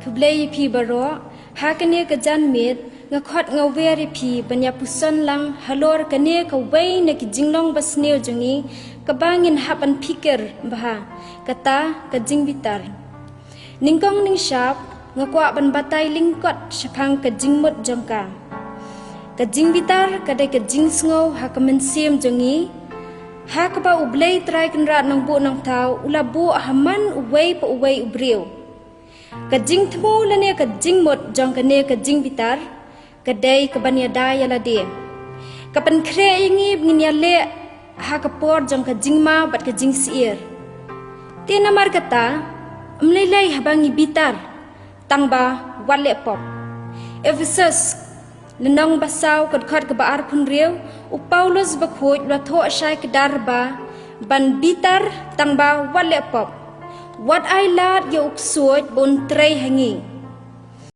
kublai pi baro hakane ka janmit ngakhot ngaweri pi banya puson lang halor kane ka wei na ki jinglong basneu jungi kabangin hapan pikir bah kata ka jingbitar ningkong ning syap ngakwa ban batai lingkot syapang ka jingmut jongka ka jingbitar kadai ka jingsngau ha ka mensiem jungi ha ka ba ublei trai kenrat nang bu nang tau ula bu haman uwei pa uwei ubriu ka jing thmu lane ka jingmut jong kane ka jingbitar kadai ka banyada yala de ka pan khre ingi ngin yale ha ka por jong ka jingma bat ka jing siir ti namar kata mlailai habangi bitar tangba wale pop Ephesus lenong basau kad khat ka baar phun riu u Paulus ba khoj la tho shai ka darba ban bitar tangba wale pop what I lad yo uksuot bon trei hangi